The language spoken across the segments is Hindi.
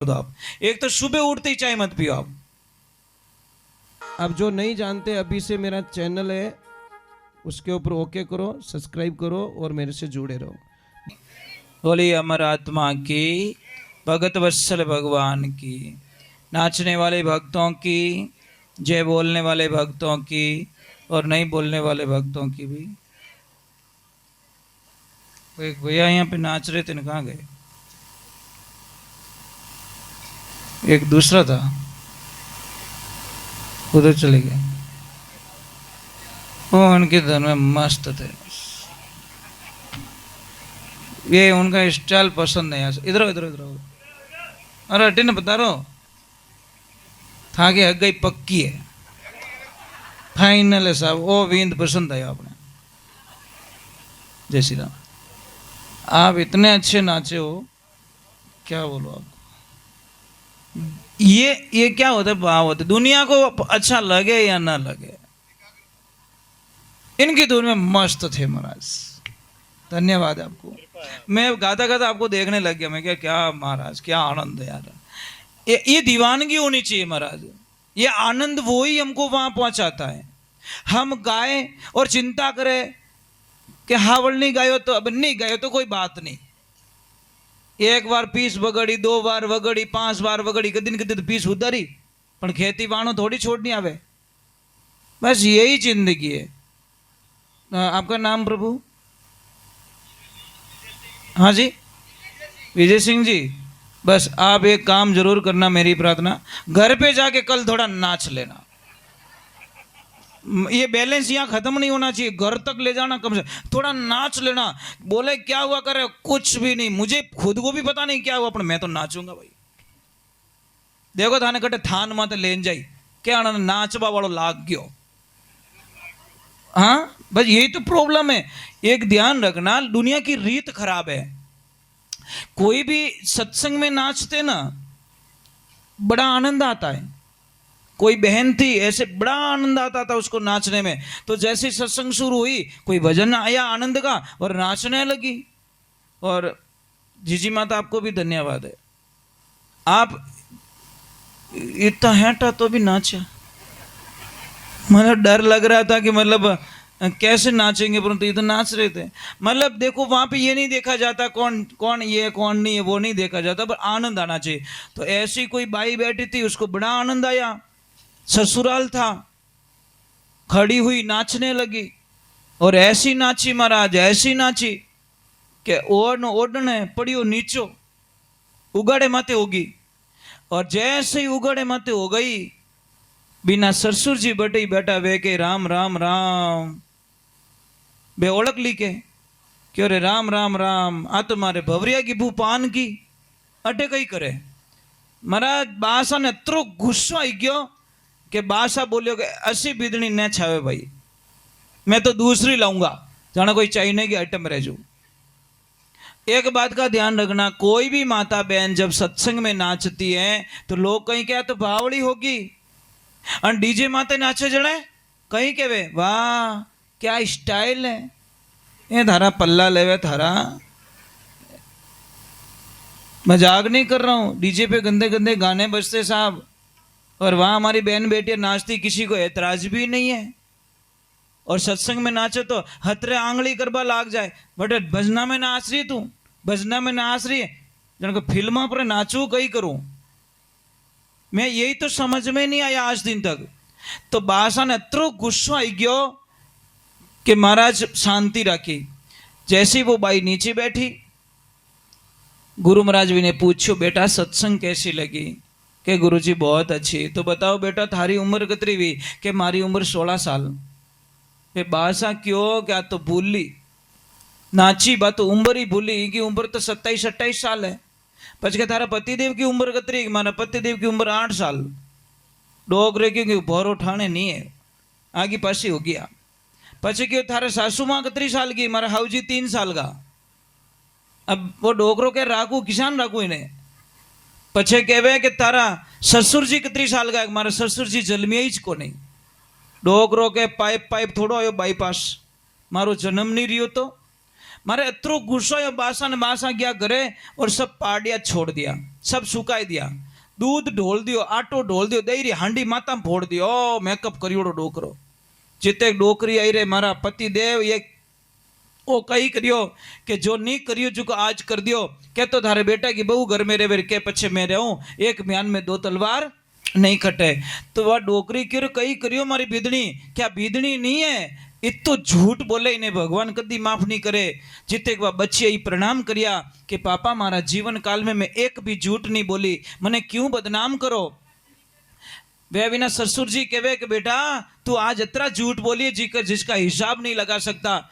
दो आप। एक तो सुबह उठते ही चाय मत पियो आप। अब जो नहीं जानते अभी से मेरा चैनल है उसके ऊपर ओके करो, सब्सक्राइब करो और मेरे से जुड़े रहो। बोली अमर आत्मा की, भगत वत्सल भगवान की, नाचने वाले भक्तों की, जय बोलने वाले भक्तों की और नहीं बोलने वाले भक्तों की भी। एक भैया यहाँ पे नाच रहे थे ना, कहाँ गए? एक दूसरा था, उधर चले गए। वो उनके धन में मस्त थे, ये उनका स्टाइल पसंद है। इधर इधर इधर अरे हटे ना, बता रहा था कि हग गई पक्की है, फाइनल है साहब। वो विंद पसंद आया आपने। जय श्री राम। आप इतने अच्छे नाचे हो, क्या बोलो आपको। ये क्या होता है, भाव होता है। दुनिया को अच्छा लगे या ना लगे, इनकी धुन में मस्त थे महाराज। धन्यवाद आपको। मैं गाता गाता आपको देखने लग गया। मैं क्या महाराज, क्या आनंद है यार। ये दीवानगी होनी चाहिए महाराज। ये आनंद वो ही हमको वहां पहुंचाता है। हम गाए और चिंता करें कि हावड़ नहीं गायो तो अब नहीं गायो तो कोई बात नहीं। एक बार पीस वगड़ी, 2 बार वगड़ी, 5 बार वगड़ी, कदी तो पीस उतारी, पर खेती वाणो थोड़ी छोड़नी आवे। बस यही जिंदगी है। आपका नाम प्रभु? हाँ जी, विजय सिंह जी। बस आप एक काम जरूर करना, मेरी प्रार्थना, घर पे जाके कल थोड़ा नाच लेना। ये बैलेंस यहाँ खत्म नहीं होना चाहिए, घर तक ले जाना। कम से थोड़ा नाच लेना। बोले क्या हुआ करे, कुछ भी नहीं, मुझे खुद को भी पता नहीं क्या हुआ, पर मैं तो नाचूंगा भाई। देखो थाने कटे थान माते लेन जाई क्या नाचवा वालों लाग गयो। हाँ बस यही तो प्रॉब्लम है। एक ध्यान रखना, दुनिया की रीत खराब है। कोई भी सत्संग में नाचते ना, बड़ा आनंद आता है। कोई बहन थी, ऐसे बड़ा आनंद आता था उसको नाचने में। तो जैसे सत्संग शुरू हुई, कोई भजन आया आनंद का और नाचने लगी। और जीजी माता आपको भी धन्यवाद है, आप इतना हैटा तो भी नाचा। मतलब डर लग रहा था कि मतलब कैसे नाचेंगे, परंतु ये तो नाच रहे थे। मतलब देखो वहां पे ये नहीं देखा जाता कौन कौन ये कौन नहीं है, वो नहीं देखा जाता, पर आनंद आना चाहिए। तो ऐसी कोई बाई बैठी थी, उसको बड़ा आनंद आया। ससुराल था, खड़ी हुई नाचने लगी और ऐसी नाची महाराज, ऐसी नाची कि ओढ़ने पड़ियो नीचो, उगाड़े माते होगी। और जैसे ही उगाड़े माते हो गई, बिना ससुर जी बटे बैठा वे के राम राम राम बे ओळख ली के क्यों रे राम राम राम, आ तो मारे भवरिया की भू पान की अटे कई करे। महाराज बासा ने अतरो गुस्सो आई गयो कि बासा बोलियो कि असी बिदनी न छावे भाई, मैं तो दूसरी लाऊंगा, जाना कोई चाइने की आइटम रह जाऊ। एक बात का ध्यान रखना, कोई भी माता बहन जब सत्संग में नाचती है तो लोग कहीं क्या तो बावड़ी होगी, और डीजे माते नाचे जड़े कहीं के वे वाह क्या स्टाइल है, ये थारा पल्ला लेवे थारा। मजाक नहीं कर रहा हूं, डीजे पे गंदे गंदे गाने बजते साहब, और वहां हमारी बहन बेटियां नाचती, किसी को ऐतराज भी नहीं है। और सत्संग में नाचे तो हतरे आंगली करबा लाग जाए, बट भजना में नाच रही तू, भजना में नाच रही है, जन को फिल्म पर नाचू कहीं करूं मैं, यही तो समझ में नहीं आया आज दिन तक। तो बासा ने अतरो गुस्सो आई गयो कि महाराज शांति रखी। जैसी वो बाई नीचे बैठी, गुरु महाराज जी ने पूछो बेटा सत्संग कैसी लगी? कि गुरुजी बहुत अच्छी। तो बताओ बेटा थारी उम्र कितनी हुई? कि मारी उम्र 16 साल। ये बासा क्यों, क्या तो भूली नाची बात तो उम्र ही भूली कि उम्र तो 27-28 साल है। પછી તારા પતિદેવ की उम्र कतरी? मारा पतिदेव की उम्र 8 साल। डोगरे क्योंकि भोरो ठाणे नहीं है, आगे पासी हो गया। પછી क्यों थारे सासू माँ कतरी साल की? मारा हाउजी 3 साल का। अब वो डोगरो के राखू किसान राखू इन्हें। પછી कहे कि तारा ससुर जी कतरी साल का? मारा ससुर जी जन्मिया ही को नहीं। डोगरो के पाइप थोड़ो आयो बाईपास, मारो जन्म नहीं रियो तो मारे अतरो गुस्सा या बासा ने बासा गया घरे और सब पाड़िया छोड़ दिया, सब सुकाई दिया, दूध ढोल दियो, आटो ढोल दियो, दही हांडी माता में फोड़ दियो। ओ मेकअप करियोड़ो डोकरो जिते डोकरी आई रे मारा पति देव ये ओ कही करियो कि जो नहीं करियो जो आज कर दियो। कह तो थारे बेटा की बहू घर में रे के पछे मैं रहूं, एक म्यान में दो तलवार नहीं कटे। तो वह डोकरी क्यों कही करियो मारी बीदनी, क्या बीदनी नहीं है, इतो झूठ बोले इन्हें भगवान कदी माफ नहीं करे। जिते एक बच्चे प्रणाम करिया कि पापा मारा जीवन काल में मैं एक भी झूठ नहीं बोली, मने क्यों बदनाम करो। वे बिना ससुर जी कहे कि बेटा तू आज इतना झूठ बोली जिसका हिसाब नहीं लगा सकता।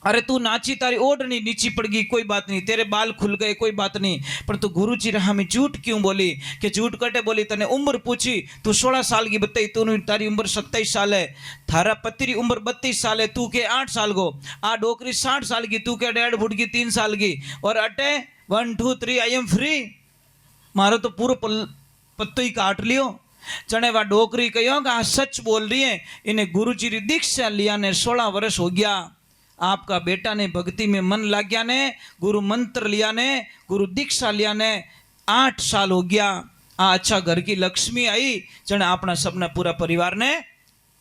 अरे तू नाची तारी ओढ़नी नीची पड़ गई कोई बात नहीं, तेरे बाल खुल गए कोई बात नहीं, पर तू गुरु जी रहा में झूठ क्यों बोली। कि झूठ कटे बोली, तने उम्र पूछी तू 16 साल की बताई, तू तारी उम्र 27 साल है, थारा पति उम्र 32 साल है, तू के 8 साल को, आ डोकरी 60 साल की, तू के 1.5 फुट की 3 साल की, और अटे 1 2 3 आई एम फ्री, मारो तो पूरा पत्तो ही काट लियो। चने वा डोकरी कहो कि सच बोल रही है, इन्हें गुरु जी की दीक्षा लिया ने 16 वर्ष हो गया। आपका बेटा ने भक्ति में मन लग गया ने, गुरु मंत्र लिया ने, गुरु दीक्षा लिया ने 8 साल हो गया। अच्छा घर की लक्ष्मी आई जने अपना सबना पूरा परिवार ने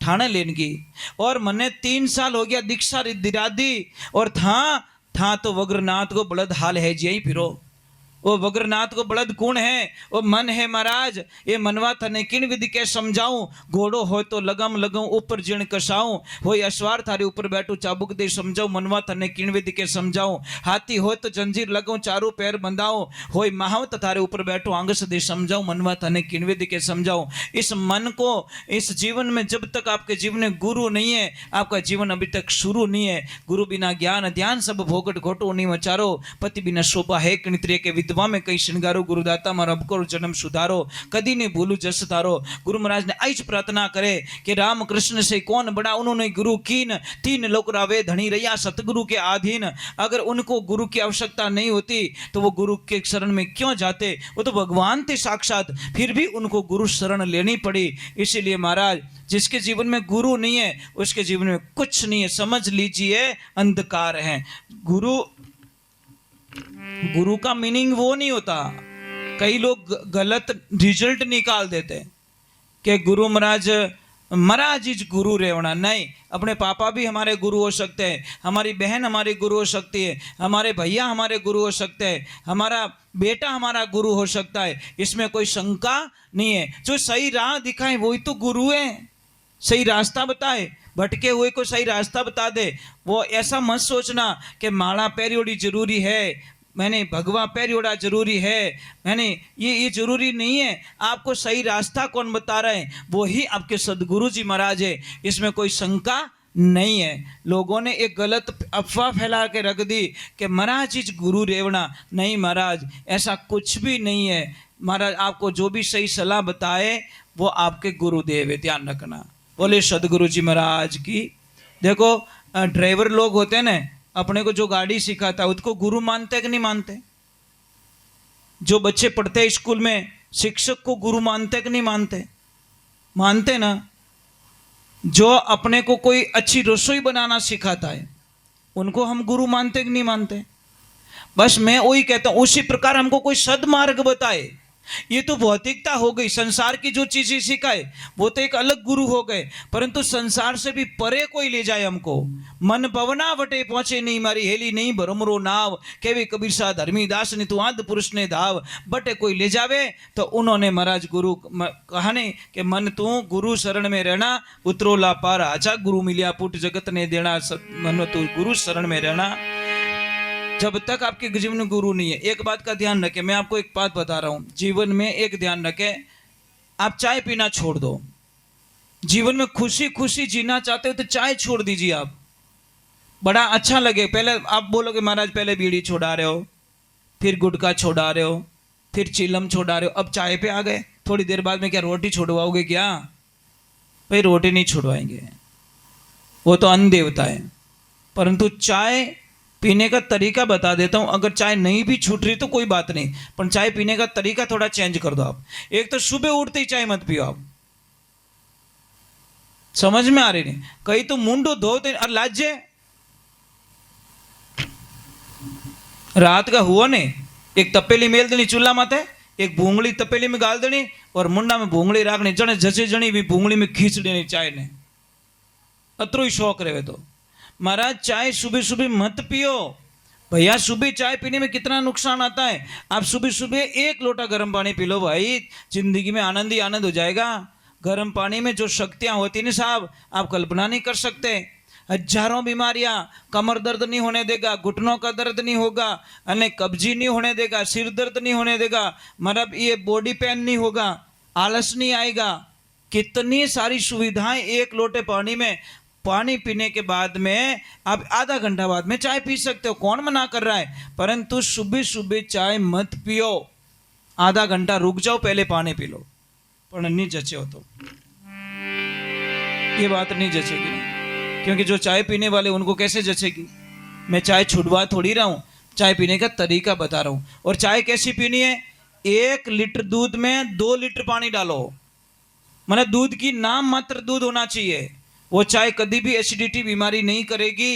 ठाणे लेन की। और मने 3 साल हो गया दीक्षा दिरा दी, और था तो वग्रनाथ को बलद हाल है जी फिरो। वो वग्रनाथ को बलद कौन है, वो मन है महाराज। ये मनवा थने किन विधि के समझाऊं, घोड़ो हो तो लगम लगऊं ऊपर जिण कसाऊं, होय अश्वार थारे ऊपर बैठू चाबुक दे समझाऊं, मनवा थने किन विधि के समझाऊं, हाथी हो तो जंजीर लगऊं चारों पैर बंधाऊं, होय महावत थारे ऊपर बैठू आंगस दे समझाऊं, मनवा थने किन विधि के समझाऊं। इस मन को इस जीवन में जब तक आपके जीवन में गुरु नहीं है, आपका जीवन अभी तक शुरू नहीं है। गुरु बिना ज्ञान ध्यान सब भोगट घोटो नहीं मचारो, पति बिना शोभा है किणित्रिय के विधवा में कई श्रृंगारो, गुरुदाता मारा अब करो जन्म सुधारो, कदी नहीं भूलू जस तारो। गुरु महाराज ने आज प्रार्थना करे कि राम कृष्ण से कौन बड़ा, उन्होंने गुरु कीन, 3 लोक रावे धनी रैया सतगुरु के अधीन। अगर उनको गुरु की आवश्यकता नहीं होती तो वो गुरु के शरण में क्यों जाते, वो तो भगवान थे साक्षात, फिर भी उनको गुरु शरण लेनी पड़ी। इसीलिए महाराज जिसके जीवन में गुरु नहीं है उसके जीवन में कुछ नहीं है, समझ लीजिए अंधकार है। गुरु का मीनिंग वो नहीं होता। कई लोग गलत रिजल्ट निकाल देते कि गुरु महाराज इज गुरु रेवना। नहीं, अपने पापा भी हमारे गुरु हो सकते हैं, हमारी बहन हमारी गुरु हो सकती है, हमारे भैया हमारे गुरु हो सकते हैं, हमारा बेटा हमारा गुरु हो सकता है, इसमें कोई शंका नहीं है। जो सही राह दिखाए वही तो गुरु है, सही रास्ता बताए, भटके हुए को सही रास्ता बता दे। वो ऐसा मत सोचना कि माला पैरियोड़ी जरूरी है, मैंने भगवा पैरियोड़ा जरूरी है, मैंने ये जरूरी नहीं है। आपको सही रास्ता कौन बता रहे हैं, वो ही आपके सदगुरु जी महाराज है, इसमें कोई शंका नहीं है। लोगों ने एक गलत अफवाह फैला के रख दी कि महाराज जी गुरु रेवना। नहीं महाराज, ऐसा कुछ भी नहीं है। महाराज आपको जो भी सही सलाह बताए वो आपके गुरुदेव है, ध्यान रखना। बोले सदगुरु जी महाराज की। देखो ड्राइवर लोग होते हैं ना, अपने को जो गाड़ी सिखाता है उसको गुरु मानते कि नहीं मानते। जो बच्चे पढ़ते हैं स्कूल में शिक्षक को गुरु मानते कि नहीं मानते, मानते ना। जो अपने को कोई अच्छी रसोई बनाना सिखाता है उनको हम गुरु मानते कि नहीं मानते। बस मैं वही कहता हूं, उसी प्रकार हमको कोई सदमार्ग बताए, ये तो भौतिकता हो गई। संसार की जो चीजें सिखाए वो तो एक अलग गुरु हो गए, परंतु संसार से भी परे कोई ले जाए हमको। मन पवना वटे पहुंचे नहीं मारी हेली नहीं भरमरो नाव, केवे कबीर सा धर्मीदास ने तू आद पुरुष ने धाव। बटे कोई ले जावे तो उन्होंने महाराज गुरु कहा ने कि मन तू गुरु शरण में रहना, उतरोला पार आजा गुरु मिलिया पुट जगत ने देना, मन तू गुरु शरण में रहना। जब तक आपके जीवन में गुरु नहीं है, एक बात का ध्यान रखें, मैं आपको एक बात बता रहा हूं, जीवन में एक ध्यान रखें, आप चाय पीना छोड़ दो। जीवन में खुशी खुशी जीना चाहते हो तो चाय छोड़ दीजिए। आप बड़ा अच्छा लगे, पहले आप बोलोगे महाराज पहले बीड़ी छोड़ा रहे हो, फिर गुटखा छोड़ा रहे हो, फिर चिलम छोड़ा रहे हो, अब चाय पे आ गए। थोड़ी देर बाद में क्या रोटी छुड़वाओगे क्या? भाई रोटी नहीं छुड़वाएंगे, वो तो अन्न देवता है। परंतु चाय पीने का तरीका बता देता हूं। अगर चाय नहीं भी छूट रही तो कोई बात नहीं, पर चाय पीने का तरीका थोड़ा चेंज कर दो आप। एक तो सुबह उठते ही चाय मत पियो आप, समझ में आ रही नहीं। कहीं तो मुंडो धोते और लाजे रात का हुआ ने एक तपेली मेल देनी चूल्हा माथे, एक भूंगળી तपेली में गाल देनी और मुंडा में भूंगળી राखनी, जने जचे जणी भी भूंगળી में खींच देनी चाय ने। अतरो ही शौक रहे तो महाराज चाय सुबह सुबह मत पियो भैया। सुबह चाय पीने में कितना नुकसान आता है। आप सुबह सुबह एक लोटा गर्म पानी पी लो भाई, जिंदगी में आनंद ही आनंद हो जाएगा। गर्म पानी में जो शक्तियां होती ना साहब, आप कल्पना नहीं कर सकते। हजारों बीमारियां, कमर दर्द नहीं होने देगा, घुटनों का दर्द नहीं होगा, अने कब्जी नहीं होने देगा, सिर दर्द नहीं होने देगा, मतलब ये बॉडी पेन नहीं होगा, आलस नहीं आएगा। कितनी सारी सुविधाएं एक लोटे पानी में। पानी पीने के बाद में आप आधा घंटा बाद में चाय पी सकते हो, कौन मना कर रहा है। परंतु सुबह सुबह चाय मत पियो, आधा घंटा रुक जाओ, पहले पानी पी लो। पर नहीं जचे हो तो ये बात नहीं जचेगी, क्योंकि जो चाय पीने वाले उनको कैसे जचेगी। मैं चाय छुड़वा थोड़ी रहा हूँ, चाय पीने का तरीका बता रहा हूँ। और चाय कैसी पीनी है, 1 लीटर दूध में 2 लीटर पानी डालो, मतलब दूध की नाम मात्र दूध होना चाहिए। वो चाय कभी भी एसिडिटी बीमारी नहीं करेगी,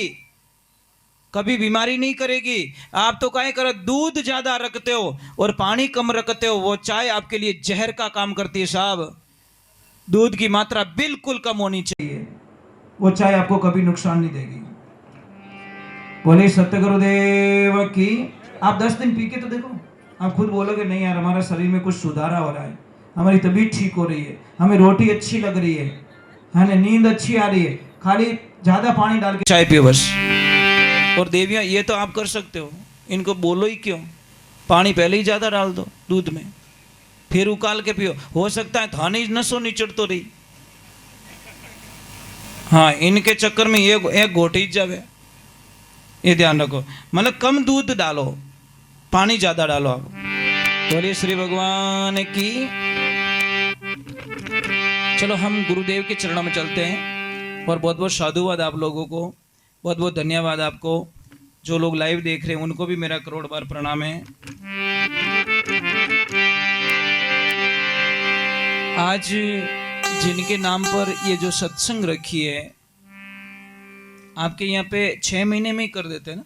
कभी बीमारी नहीं करेगी। आप तो क्या करो, दूध ज्यादा रखते हो और पानी कम रखते हो, वो चाय आपके लिए जहर का काम करती है साहब। दूध की मात्रा बिल्कुल कम होनी चाहिए, वो चाय आपको कभी नुकसान नहीं देगी। बोले सत्य गुरुदेव की। आप 10 दिन पी के तो देखो, आप खुद बोलोगे नहीं यार हमारा शरीर में कुछ सुधारा हो रहा है, हमारी तबीयत ठीक हो रही है, हमें रोटी अच्छी लग रही है ना, नींद अच्छी आ रही है। खाली ज्यादा पानी डाल के चाय पियो बस। और देवियां ये तो आप कर सकते हो, इनको बोलो ही क्यों, पानी पहले ही ज्यादा डाल दो दूध में, फिर उकाल के पियो। हो सकता है थाने नसों निचड़ तो रही, हाँ इनके चक्कर में ये एक घोटी जावे, ये ध्यान रखो। मतलब कम दूध डालो, पानी ज्यादा डालो आप। बोलिए श्री भगवान की। चलो हम गुरुदेव के चरणों में चलते हैं। और बहुत बहुत साधुवाद आप लोगों को, बहुत बहुत धन्यवाद आपको। जो लोग लाइव देख रहे हैं उनको भी मेरा करोड़ बार प्रणाम है। आज जिनके नाम पर ये जो सत्संग रखी है, आपके यहाँ पे 6 महीने में ही कर देते हैं ना?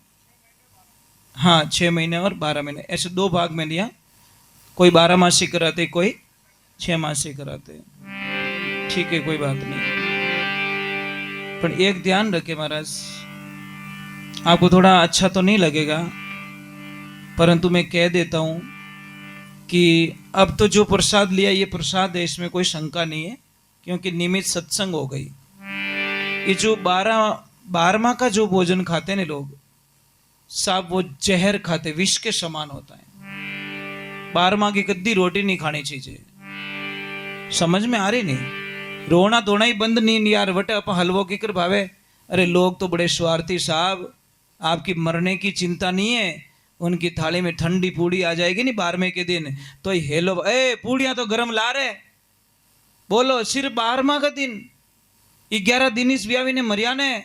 हाँ 6 महीने और 12 महीने, ऐसे 2 भाग में लिया। कोई 12 मासी कराते, कोई 6 मासी कराते। ठीक है कोई बात नहीं, पर एक ध्यान रखे महाराज, आपको थोड़ा अच्छा तो नहीं लगेगा, परंतु मैं कह देता हूं कि अब तो जो प्रसाद लिया ये प्रसाद है, इसमें कोई शंका नहीं है, क्योंकि नियमित सत्संग हो गई। ये जो 12वां का जो भोजन खाते हैं लोग साहब, वो जहर खाते, विष के समान होता है। 12वां की कद्दी रोटी नहीं खानी चाहिए। समझ में आ रही नहीं? रोना धोना ही बंद नहीं यार, बटे अपन हलवो की कर भावे। अरे लोग तो बड़े स्वार्थी साहब, आपकी मरने की चिंता नहीं है, उनकी थाली में ठंडी पूड़ी आ जाएगी नहीं 12वें के दिन तो हेलो ए पूड़ियां तो गरम ला रहे, बोलो सिर्फ 12वां का दिन, 11 दिन इस ब्यावी ने मरिया ने,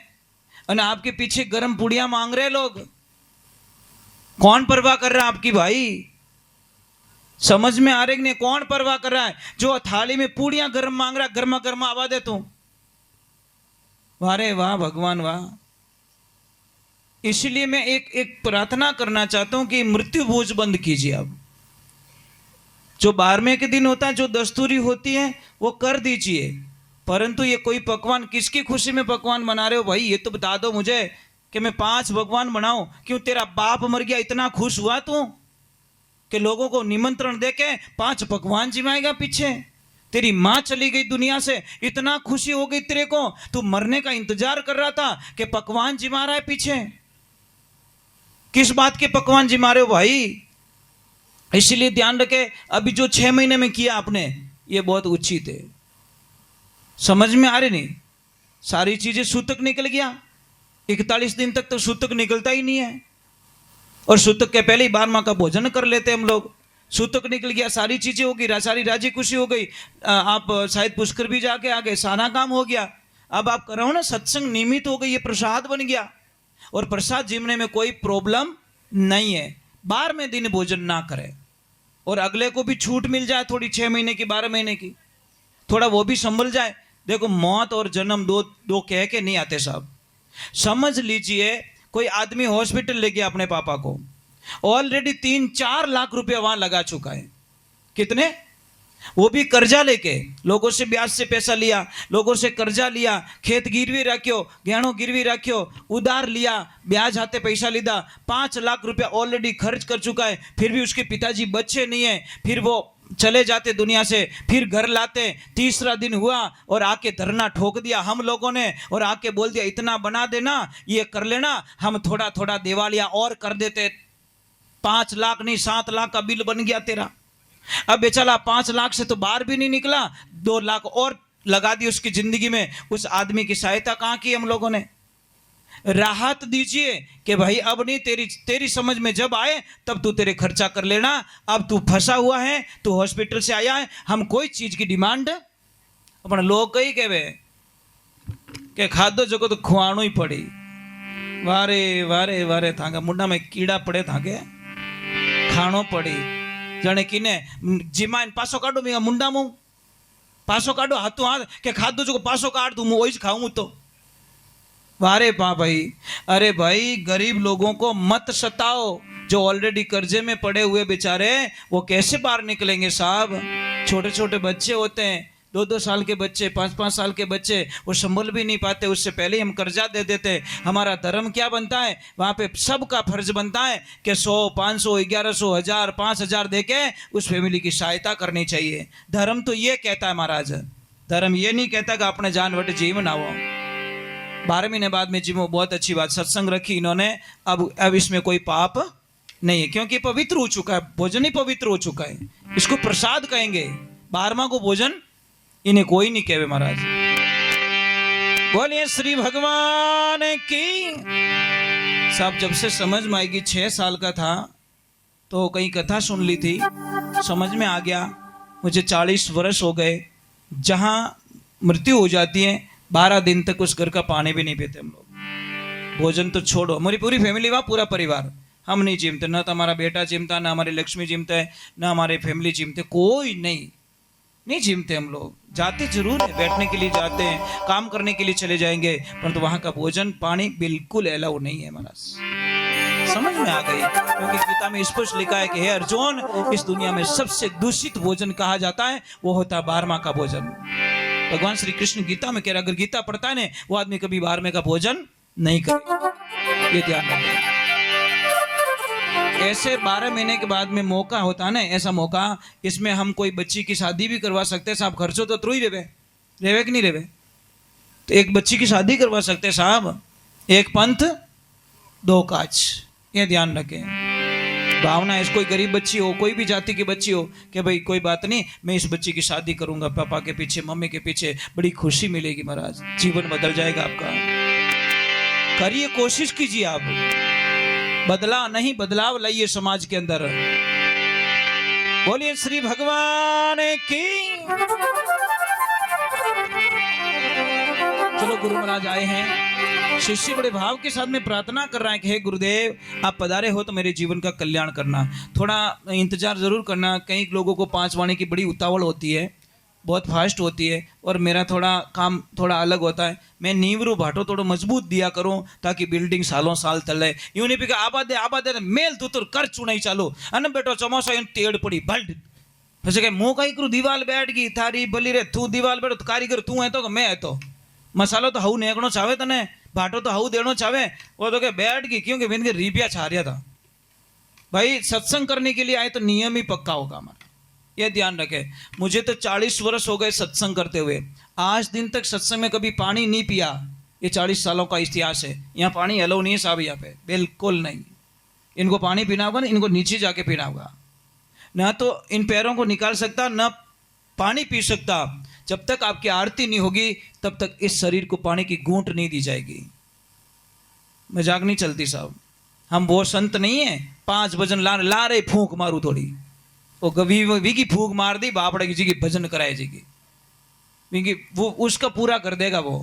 और आपके पीछे गरम पूड़ियां मांग रहे लोग। कौन परवाह कर रहा है आपकी भाई? समझ में आ रही नहीं? कौन परवाह कर रहा है? जो थाली में पूड़ियां गरम मांग रहा है, गर्मा गर्मा आवा दे तू। वारे वाह भगवान वाह। इसलिए मैं एक प्रार्थना करना चाहता हूं कि मृत्यु भोज बंद कीजिए। अब जो 12वें के दिन होता है, जो दस्तूरी होती है वो कर दीजिए, परंतु ये कोई पकवान किसकी खुशी में पकवान बना रहे हो भाई? ये तो बता दो मुझे कि मैं 5 पकवान बनाऊं। क्यों तेरा बाप मर गया इतना खुश हुआ तू कि लोगों को निमंत्रण देके 5 पकवान जिमाएगा? पीछे तेरी माँ चली गई दुनिया से, इतना खुशी हो गई तेरे को, तू मरने का इंतजार कर रहा था कि पकवान जिमा रहा है पीछे। किस बात के पकवान जिमा रहे हो भाई? इसलिए ध्यान रखे, अभी जो 6 महीने में किया आपने ये बहुत उचित है। समझ में आ रही नहीं? सारी चीजें सूतक निकल गया। 41 दिन तक तो सूतक निकलता ही नहीं है, और सूतक के पहले ही 12वां का भोजन कर लेते हम लोग। सूतक निकल गया, सारी चीजें हो गई, सारी राजी खुशी हो गई, आप शायद पुष्कर भी जाके आ गए, सारा काम हो गया। अब आप करो ना, सत्संग नियमित हो गई, ये प्रसाद बन गया, और प्रसाद जिमने में कोई प्रॉब्लम नहीं है। 12वें दिन भोजन ना करें, और अगले को भी छूट मिल जाए थोड़ी, 6 महीने की 12 महीने की, थोड़ा वो भी संभल जाए। देखो मौत और जन्म दो कह के नहीं आते साहब। समझ लीजिए कोई आदमी हॉस्पिटल ले गया अपने पापा को, ऑलरेडी 3-4 लाख रुपया वहां लगा चुका है। कितने? वो भी कर्जा लेके, लोगों से ब्याज से पैसा लिया, लोगों से कर्जा लिया, खेत गिरवी रखियो, गहनों गिरवी रखियो, उधार लिया, ब्याज हाथे पैसा लीधा, 5 लाख रुपया ऑलरेडी खर्च कर चुका है। फिर भी उसके पिताजी बच्चे नहीं है, फिर वो चले जाते दुनिया से, फिर घर लाते। तीसरा दिन हुआ और आके धरना ठोक दिया हम लोगों ने, और आके बोल दिया इतना बना देना, ये कर लेना, हम थोड़ा थोड़ा दिवालिया और कर देते। 5 लाख नहीं 7 लाख का बिल बन गया तेरा। अब बेचारा 5 लाख से तो बाहर भी नहीं निकला, 2 लाख और लगा दी उसकी जिंदगी में। उस आदमी की सहायता कहाँ की हम लोगों ने? राहत दीजिए कि भाई अब नहीं, तेरी समझ में जब आए तब तू तेरे खर्चा कर लेना। अब तू फंसा हुआ है, तू हॉस्पिटल से आया है, हम कोई चीज की डिमांड अपन लोग कही कहवे के खादो जगो तो खुआणो ही पड़ी। वारे वारे वारे थांगा मुंडा में कीड़ा पड़े थांगे खाणो पड़ी। जाने किने जिमा पासो काढो मैं मुंडा मु पासो काढो हाथों हाथ के खादो जो पासो काट दूं वही खाऊं तो। वारे पा भाई, अरे भाई गरीब लोगों को मत सताओ, जो ऑलरेडी कर्जे में पड़े हुए बेचारे वो कैसे बाहर निकलेंगे साहब? छोटे छोटे बच्चे होते हैं, 2-2 साल के बच्चे, 5-5 साल के बच्चे, वो संभल भी नहीं पाते, उससे पहले ही हम कर्जा दे देते। हमारा धर्म क्या बनता है? वहाँ पे सबका फर्ज बनता है कि 100, 500, 1100, 1000, 5000 दे के उस फैमिली की सहायता करनी चाहिए। धर्म तो ये कहता है महाराज, धर्म ये नहीं कहता कि अपने जान वट जीवन आओ। 12 महीने बाद में जीवो, बहुत अच्छी बात, सत्संग रखी इन्होंने। अब इसमें कोई पाप नहीं है, क्योंकि पवित्र हो चुका है, भोजन ही पवित्र हो चुका है। इसको प्रसाद कहेंगे, 12वां को भोजन इन्हें कोई नहीं कहे महाराज। बोलिए श्री भगवान की। साहब जब से समझ में आएगी, 6 साल का था तो कहीं कथा सुन ली थी, समझ में आ गया। मुझे 40 वर्ष हो गए। जहां मृत्यु हो जाती है 12 दिन तक उस घर का पानी भी नहीं पीते हम लोग। भोजन तो छोड़ो, हमारी पूरी फैमिली, वहां पूरा परिवार, हम नहीं जिमते, ना तो हमारा बेटा जिमता, ना हमारी लक्ष्मी जिमता है, ना हमारे फैमिली जिमते, कोई नहीं जिमते हम लोग। जाते जरूर है, बैठने के लिए जाते हैं, काम करने के लिए चले जाएंगे, परंतु वहां का भोजन पानी बिल्कुल अलाउ नहीं है महाराज। समझ में आ गई, क्योंकि गीता में स्पष्ट लिखा है कि हे अर्जुन, इस दुनिया में सबसे दूषित भोजन कहा जाता है वो होता है 12वां का भोजन। भगवान श्री कृष्ण गीता में कह रहा, अगर गीता पढ़ता है ना वो आदमी कभी 12वें का भोजन नहीं करेगा, ये ध्यान रखें। ऐसे 12 महीने के बाद में मौका होता है ना, ऐसा मौका, इसमें हम कोई बच्ची की शादी भी करवा सकते हैं साहब। खर्चो तो त्रुई रेवे कि नहीं रेवे, तो एक बच्ची की शादी करवा सकते हैं साहब। एक पंथ 2 काज, ये ध्यान रखें। भावना है, कोई गरीब बच्ची हो, कोई भी जाति की बच्ची हो, कि भाई कोई बात नहीं, मैं इस बच्ची की शादी करूंगा, पापा के पीछे, मम्मी के पीछे, बड़ी खुशी मिलेगी महाराज, जीवन बदल जाएगा आपका। करिए, कोशिश कीजिए, आप बदला नहीं, बदलाव लाइए समाज के अंदर। बोलिए श्री भगवान की। चलो गुरु महाराज आए हैं, शिष्य बड़े भाव के साथ में प्रार्थना कर रहा है कि हे गुरुदेव, आप पधारे हो तो मेरे जीवन का कल्याण करना। थोड़ा इंतजार जरूर करना, कई लोगों को 5 वाणी की बड़ी उतावल होती है, बहुत फास्ट होती है, और मेरा थोड़ा काम थोड़ा अलग होता है। मैं नीवरू भाटो थोड़ा मजबूत दिया करूं ताकि बिल्डिंग सालों साल तले। यूं नहीं पी आबादे मेल तू तो कर चुनाई चालू अन बेटो चमोसा यूं टेड़ पड़ी भल्ट પછી કે હું કઈ કરું દિવાલ બેઠ ગઈ થારી ભલી રે તું દિવાલ બેઠો કારીગર તું હે તો કે मैं है तो मसालो तो हाउ नेकणो चावे तने भाटो तो हाउ देणो चावे वो तो के बैठ गई क्योंकि बिन के रिपिया छा रहा था। भाई सत्संग करने के लिए आए तो नियम ही पक्का होगा हमारा, ये ध्यान रखे। मुझे तो 40 वर्ष हो गए सत्संग करते हुए, आज दिन तक सत्संग में कभी पानी नहीं पिया। ये 40 सालों का इतिहास है। यहाँ पानी अलाउ नहीं है साहब, यहाँ पे बिल्कुल नहीं। इनको पानी पीना होगा ना, इनको नीचे जाके पीना होगा, ना तो इन पैरों को निकाल सकता, ना पानी पी सकता। जब तक आपकी आरती नहीं होगी तब तक इस शरीर को पानी की घूंट नहीं दी जाएगी। मजाक नहीं चलती साहब, हम वो संत नहीं है 5 भजन ला रहे फूंक मारू थोड़ी, वो वी की फूंक मार दी बापड़ा की जी की भजन कराए जी की, वो उसका पूरा कर देगा वो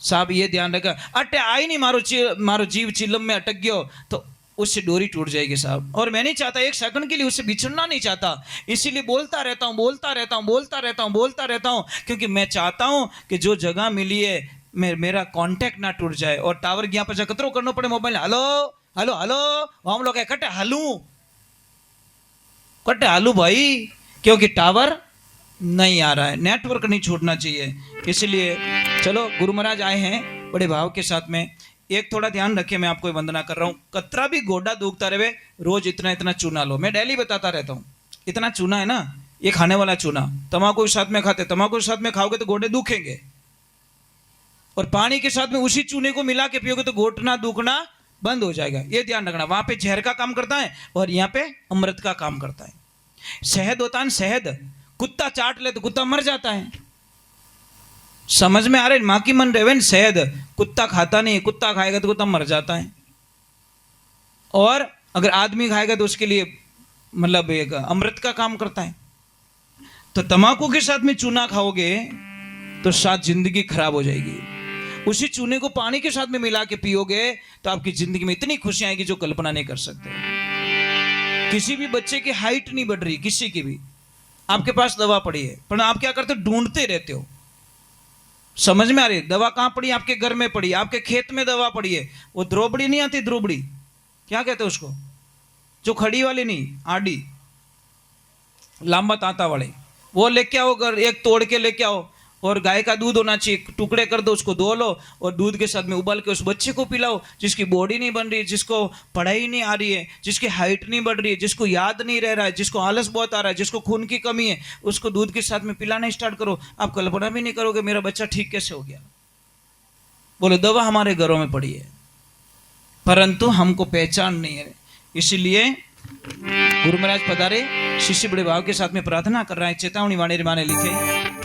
साहब, ये ध्यान रखा। अटे आई नहीं मारो जीव चिलम में अटक गयो तो उससे डोरी टूट जाएगी साहब। और मैं नहीं चाहता, एक सेकंड के लिए उससे बिछड़ना नहीं चाहता, इसीलिए बोलता रहता हूँ, क्योंकि मैं चाहता हूँ कि जो जगह मिली है मेरा कांटेक्ट ना टूट जाए। और टावर यहाँ पर कतरो करना पड़े मोबाइल, हेलो हेलो हेलो, हम लोग कट्टे हालू भाई, क्योंकि टावर नहीं आ रहा है, नेटवर्क नहीं छूटना चाहिए। इसलिए चलो गुरु महाराज आए हैं बड़े भाव के साथ में। एक थोड़ा ध्यान रखिए, मैं आपको वंदना कर रहा हूँ। कतरा भी गोडा दुखता रहे, रोज इतना इतना चूना लो। मैं डेली बताता रहता हूँ, इतना चूना है ना, ये खाने वाला चूना, तम्बाकू के साथ में खाते, तम्बाकू के साथ में खाओगे तो गोडे दुखेंगे, और पानी के साथ में उसी चूने को मिला के पियोगे तो घोटना दुखना बंद हो जाएगा। ये ध्यान रखना, वहां पे जहर का काम करता है और यहाँ पे अमृत का काम करता है। शहद होता है, शहद कुत्ता चाट ले तो कुत्ता मर जाता है। समझ में आ रहे, माँ की मन रहे, शहद कुत्ता खाता नहीं, कुत्ता खाएगा तो कुत्ता मर जाता है। और अगर आदमी खाएगा तो उसके लिए मतलब एक अमृत का काम करता है। तो तम्बाकू के साथ में चूना खाओगे तो साथ जिंदगी खराब हो जाएगी। उसी चूने को पानी के साथ में मिला के पियोगे तो आपकी जिंदगी में इतनी खुशियां आएगी जो कल्पना नहीं कर सकते। किसी भी बच्चे की हाइट नहीं बढ़ रही, किसी की भी, आपके पास दवा पड़ी है, पर आप क्या करते हो, ढूंढते रहते हो। समझ में आ रही, दवा कहां पड़ी, आपके घर में पड़ी, आपके खेत में दवा पड़ी है। वो द्रोबड़ी नहीं आती, द्रोबड़ी क्या कहते हैं उसको, जो खड़ी वाली नहीं, आड़ी लांबा तांता वाले, वो लेके आओ घर, एक तोड़ के लेके आओ। और गाय का दूध होना चाहिए, टुकड़े कर दो, उसको धो लो और दूध के साथ में उबाल के उस बच्चे को पिलाओ जिसकी बॉडी नहीं बन रही है, जिसको पढ़ाई नहीं आ रही है, जिसकी हाइट नहीं बढ़ रही है, जिसको याद नहीं रह रहा है, जिसको आलस बहुत आ रहा है, जिसको खून की कमी है, उसको दूध के साथ में पिलाना स्टार्ट करो। आप कल्पना भी नहीं करोगे मेरा बच्चा ठीक कैसे हो गया। बोले दवा हमारे घरों में पड़ी है, परंतु हमको पहचान नहीं है। इसीलिए गुरु महाराज पधारे, शिष्य बड़े भाव के साथ में प्रार्थना कर रहा है। चेतावनी वाणी माने लिखे,